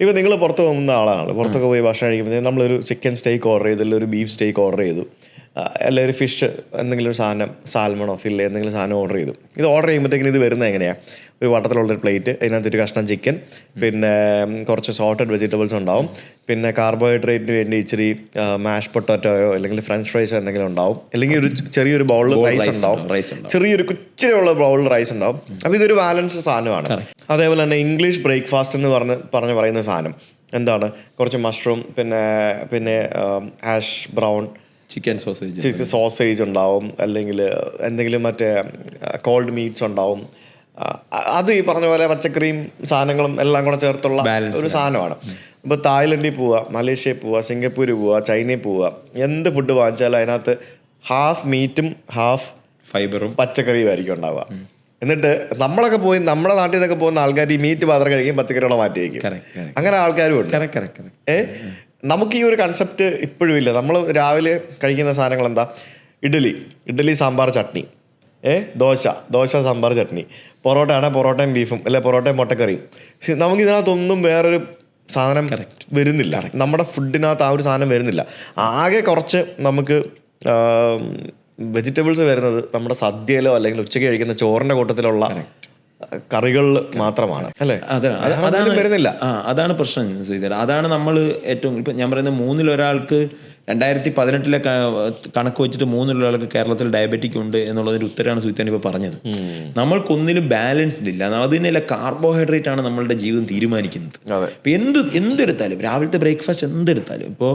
ഇപ്പോൾ നിങ്ങൾ പുറത്ത് പോകുന്ന ആളാണ്, പുറത്തൊക്കെ പോയി ഭക്ഷണം കഴിക്കുമ്പോൾ നമ്മളൊരു ചിക്കൻ സ്റ്റേക്ക് ഓർഡർ ചെയ്തു, അല്ലെങ്കിൽ ഒരു ബീഫ് സ്റ്റേക്ക് ഓർഡർ ചെയ്തു, അല്ലെങ്കിൽ ഒരു ഫിഷ് എന്തെങ്കിലും ഒരു സാധനം, സാൽമണോ ഫില്ലേ എന്തെങ്കിലും സാധനം ഓർഡർ ചെയ്തു. ഇത് ഓർഡർ ചെയ്യുമ്പോഴത്തേക്കിന് ഇത് വരുന്നത് എങ്ങനെയാണ്? ഒരു വട്ടത്തിലുള്ളൊരു പ്ലേറ്റ്, അതിനകത്തൊരു കഷ്ണം ചിക്കൻ, പിന്നെ കുറച്ച് സോർട്ടഡ് വെജിറ്റബിൾസ് ഉണ്ടാവും, പിന്നെ കാർബോഹൈഡ്രേറ്റിന് വേണ്ടി ഇച്ചിരി മാഷ് പൊട്ടാറ്റോയോ അല്ലെങ്കിൽ ഫ്രഞ്ച് ഫ്രൈസോ എന്തെങ്കിലും ഉണ്ടാവും, അല്ലെങ്കിൽ ഒരു ചെറിയൊരു ബൗളിൽ റൈസ് ഉണ്ടാവും, ചെറിയൊരു കുച്ചിരിയുള്ള ബൗളിൽ റൈസ് ഉണ്ടാവും. അപ്പോൾ ഇതൊരു ബാലൻസ് സാധനമാണ്. അതേപോലെ തന്നെ ഇംഗ്ലീഷ് ബ്രേക്ക്ഫാസ്റ്റ് എന്ന് പറയുന്ന സാധനം എന്താണ്? കുറച്ച് മഷ്റൂം, പിന്നെ ആഷ് ബ്രൗൺ ചിക്കൻ സോസേജ് ഉണ്ടാവും, അല്ലെങ്കിൽ എന്തെങ്കിലും മറ്റേ കോൾഡ് മീറ്റ്സ് ഉണ്ടാവും. അത് ഈ പറഞ്ഞ പോലെ പച്ചക്കറിയും സാധനങ്ങളും എല്ലാം കൂടെ ചേർത്തുള്ള ഒരു സാധനമാണ്. ഇപ്പോൾ തായ്ലൻഡിൽ പോവുക, മലേഷ്യയിൽ പോവുക, സിംഗപ്പൂർ പോവുക, ചൈനയിൽ പോവുക, എന്ത് ഫുഡ് വാങ്ങിച്ചാലും അതിനകത്ത് ഹാഫ് മീറ്റും ഹാഫ് ഫൈബറും പച്ചക്കറിയും ആയിരിക്കും ഉണ്ടാവുക. എന്നിട്ട് നമ്മളൊക്കെ പോയി നമ്മുടെ നാട്ടിൽ നിന്നൊക്കെ പോകുന്ന ആൾക്കാർ ഈ മീറ്റ് മാത്രം കഴിക്കും, പച്ചക്കറികളെ മാറ്റി വയ്ക്കും. അങ്ങനെ ആൾക്കാരും ഉണ്ട്. നമുക്ക് ഈ ഒരു കൺസെപ്റ്റ് ഇപ്പോഴും ഇല്ല. നമ്മൾ രാവിലെ കഴിക്കുന്ന സാധനങ്ങൾ എന്താ? ഇഡ്ഡലി സാമ്പാർ ചട്നി, ദോശ സാമ്പാർ ചട്നി, പൊറോട്ട ആണെങ്കിൽ പൊറോട്ടയും ബീഫും, അല്ലെ പൊറോട്ടയും മുട്ടക്കറിയും. നമുക്ക് ഇതിനകത്തൊന്നും വേറൊരു സാധനം വരുന്നില്ല. നമ്മുടെ ഫുഡിനകത്ത് ആ ഒരു സാധനം വരുന്നില്ല. ആകെ കുറച്ച് നമുക്ക് വെജിറ്റബിൾസ് വരുന്നത് നമ്മുടെ സദ്യയിലോ അല്ലെങ്കിൽ ഉച്ചയ്ക്ക് കഴിക്കുന്ന ചോറിൻ്റെ കൂട്ടത്തിലുള്ള കറികളിൽ മാത്രമാണ്, അല്ലേ? അതാണ് വരുന്നില്ല. അതാണ് പ്രശ്നം ശ്രീധർ. അതാണ് നമ്മൾ ഏറ്റവും ഇപ്പം ഞാൻ പറയുന്നത്, 1/3 2018 കണക്ക് വെച്ചിട്ട് 3/3 കേരളത്തിൽ ഡയബറ്റിക് ഉണ്ട് എന്നുള്ളതിൻ്റെ ഉത്തരമാണ് സുഹിത്താൻ ഇപ്പോൾ പറഞ്ഞത്. നമ്മൾക്കൊന്നിലും ബാലൻസ്ഡ് ഇല്ല. അതിനല്ല കാർബോഹൈഡ്രേറ്റ് ആണ് നമ്മളുടെ ജീവിതം തീരുമാനിക്കുന്നത്. ഇപ്പം എന്തെടുത്താലും രാവിലത്തെ ബ്രേക്ക്ഫാസ്റ്റ് എന്തെടുത്താലും, ഇപ്പോൾ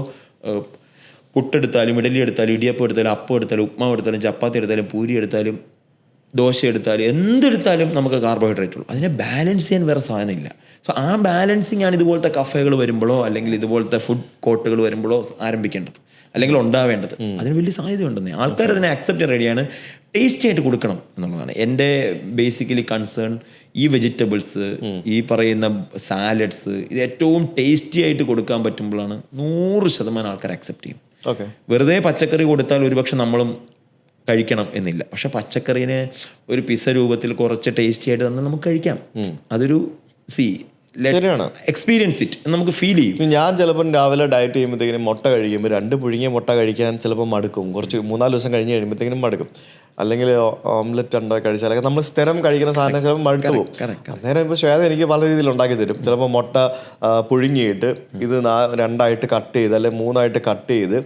പുട്ടെടുത്താലും ഇഡലി എടുത്താലും ഇടിയപ്പം എടുത്താലും അപ്പം എടുത്താലും ഉപ്മാവ് എടുത്താലും ചപ്പാത്തി എടുത്താലും പൂരി എടുത്താലും ദോശ എടുത്താലും എന്തെടുത്താലും നമുക്ക് കാർബോഹൈഡ്രേറ്റ് ഉള്ളൂ. അതിനെ ബാലൻസ് ചെയ്യാൻ വേറെ സാധനമില്ല. സോ ആ ബാലൻസിങ് ആണ് ഇതുപോലത്തെ കഫേകൾ വരുമ്പോഴോ അല്ലെങ്കിൽ ഇതുപോലത്തെ ഫുഡ് കോർട്ടുകൾ വരുമ്പോഴോ ആരംഭിക്കേണ്ടത്, അല്ലെങ്കിൽ ഉണ്ടാവേണ്ടത്. അതിന് വലിയ സാധ്യതയുണ്ടെന്നേ. ആൾക്കാർ അതിനെ അക്സെപ്റ്റ് ചെയ്യാൻ റെഡിയാണ്. ടേസ്റ്റി ആയിട്ട് കൊടുക്കണം എന്നുള്ളതാണ് എൻ്റെ ബേസിക്കലി കൺസേൺ. ഈ വെജിറ്റബിൾസ്, ഈ പറയുന്ന സാലഡ്സ്, ഇത് ഏറ്റവും ടേസ്റ്റി ആയിട്ട് കൊടുക്കാൻ പറ്റുമ്പോഴാണ് 100% ആൾക്കാർ അക്സെപ്റ്റ് ചെയ്യും. വെറുതെ പച്ചക്കറി കൊടുത്താൽ ഒരുപക്ഷെ നമ്മളും കഴിക്കണം എന്നില്ല. പക്ഷെ പച്ചക്കറീനെ ഒരു പിസ രൂപത്തിൽ കുറച്ച് ടേസ്റ്റി ആയിട്ട് തന്നെ നമുക്ക് കഴിക്കാം. അതൊരു എക്സ്പീരിയൻസ് ഇറ്റ് നമുക്ക് ഫീൽ ചെയ്യും. ഞാൻ ചിലപ്പോൾ രാവിലെ ഡയറ്റ് ചെയ്യുമ്പോഴത്തേക്കിനും മുട്ട കഴിക്കുമ്പോൾ 2 പുഴുങ്ങിയ മുട്ട കഴിക്കാൻ ചിലപ്പോൾ മടുക്കും. കുറച്ച് 3-4 ദിവസം കഴിഞ്ഞ് കഴിയുമ്പോഴത്തേക്കിനും മടുക്കും. അല്ലെങ്കിൽ ഓംലെറ്റ് ഉണ്ടാക്കി കഴിച്ചാലൊക്കെ നമ്മൾ സ്ഥിരം കഴിക്കുന്ന സാധനം ചിലപ്പോൾ മടുത്തു പോകും. അന്നേരം ഇപ്പോൾ ശ്വേത എനിക്ക് പല രീതിയിൽ ഉണ്ടാക്കി തരും. ചിലപ്പോൾ മുട്ട പുഴുങ്ങിയിട്ട് ഇത് 2ആയിട്ട് കട്ട് ചെയ്ത് അല്ലെങ്കിൽ 3ആയിട്ട് കട്ട് ചെയ്ത്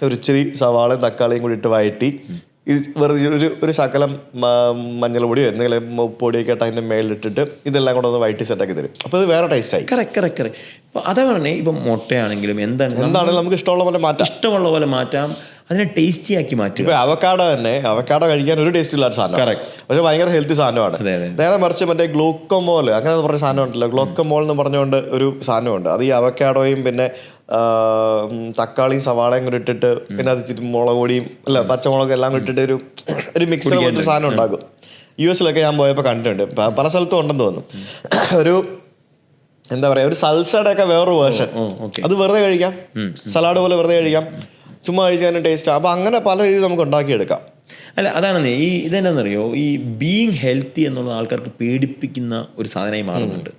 ഒരു ഇച്ചിരി സവാളയും തക്കാളിയും കൂടി ഇട്ട് വഴറ്റി വെറുതെ ഒരു ശകലം മഞ്ഞൾ പൊടിയോ എന്തെങ്കിലും പൊടിയൊക്കെ ഇട്ട് അതിൻ്റെ മേളിലിട്ടിട്ട് ഇതെല്ലാം കൂടെ ഒന്ന് വഴറ്റി സെറ്റാക്കി തരും. അപ്പോൾ ഇത് വേറെ ടേസ്റ്റായി. കറക്റ്റ്. ഇപ്പോൾ അതാ പറഞ്ഞേ, ഇപ്പം മുട്ടയാണെങ്കിലും എന്താണെങ്കിലും നമുക്ക് ഇഷ്ടമുള്ള പോലെ മാറ്റാം. അതിനെ ടേസ്റ്റി ആക്കി മാറ്റും. ഇപ്പോൾ അവക്കാഡോ കഴിക്കാൻ ഒരു ടേസ്റ്റ് ഇല്ലാത്ത സാധനം, പക്ഷെ ഭയങ്കര ഹെൽത്തി സാധനമാണ്. നേരെ മറിച്ച് മറ്റേ ഗ്ലൂക്കോമോൾ അങ്ങനെ പറഞ്ഞ സാധനം ഉണ്ടല്ലോ, ഗ്ലൂക്കോമോൾ എന്ന് പറഞ്ഞുകൊണ്ട് ഒരു സാധനമുണ്ട്. അത് ഈ അവക്കാഡോയും പിന്നെ തക്കാളിയും സവാളയും കൂടി ഇട്ടിട്ട് പിന്നെ അത് ഇച്ചിരി മുളക് പൊടിയും അല്ല പച്ചമുളകും എല്ലാം കൂടി ഇട്ടിട്ട് ഒരു മിക്സ് സാധനം ഉണ്ടാക്കും. US ഞാൻ പോയപ്പോൾ കണ്ടിട്ടുണ്ട്, പല സ്ഥലത്തും ഉണ്ടെന്ന് തോന്നുന്നു. ഒരു എന്താ പറയുക, ഒരു സൽസയുടെ ഒക്കെ വേറൊരു വേർഷൻ. അത് വെറുതെ കഴിക്കാം, സലാഡ് പോലെ വെറുതെ കഴിക്കാം, ചുമ്മാ കഴിക്കാനും ടേസ്റ്റ്. അപ്പോൾ അങ്ങനെ പല രീതിയിൽ നമുക്ക് ഉണ്ടാക്കിയെടുക്കാം. അല്ല അതാണെന്നേ, ഈ ഇതെന്താണെന്നറിയോ, ഈ ബീയിങ് ഹെൽത്തി എന്നുള്ള ആൾക്കാർക്ക് പേടിപ്പിക്കുന്ന ഒരു സാധനമായി മാറുന്നുണ്ട്.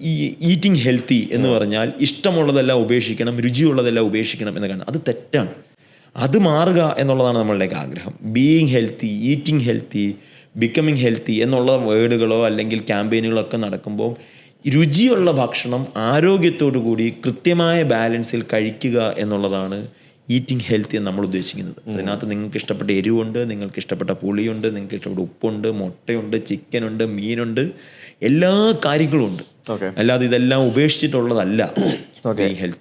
ഈ ഈറ്റിംഗ് ഹെൽത്തി എന്ന് പറഞ്ഞാൽ ഇഷ്ടമുള്ളതെല്ലാം ഉപേക്ഷിക്കണം, രുചിയുള്ളതെല്ലാം ഉപേക്ഷിക്കണം എന്നൊക്കെയാണ്. അത് തെറ്റാണ്. അത് മാറുക എന്നുള്ളതാണ് നമ്മളുടെയൊക്കെ ആഗ്രഹം. Being healthy, eating healthy, becoming healthy എന്നുള്ള വേർഡുകളോ അല്ലെങ്കിൽ ക്യാമ്പയിനുകളോ ഒക്കെ നടക്കുമ്പോൾ രുചിയുള്ള ഭക്ഷണം ആരോഗ്യത്തോടു കൂടി കൃത്യമായ ബാലൻസിൽ കഴിക്കുക എന്നുള്ളതാണ് ഈറ്റിംഗ് ഹെൽത്തി എന്ന് നമ്മൾ ഉദ്ദേശിക്കുന്നത്. അതിനകത്ത് നിങ്ങൾക്ക് ഇഷ്ടപ്പെട്ട എരിവുണ്ട്, നിങ്ങൾക്ക് ഇഷ്ടപ്പെട്ട പുളിയുണ്ട്, നിങ്ങൾക്ക് ഇഷ്ടപ്പെട്ട ഉപ്പുണ്ട്, മുട്ടയുണ്ട്, ചിക്കനുണ്ട്, മീനുണ്ട്, എല്ലാ കാര്യങ്ങളും ഉണ്ട്. അല്ലാതെ ഇതെല്ലാം ഉപേക്ഷിച്ചിട്ടുള്ളതല്ല ഹെൽത്തി.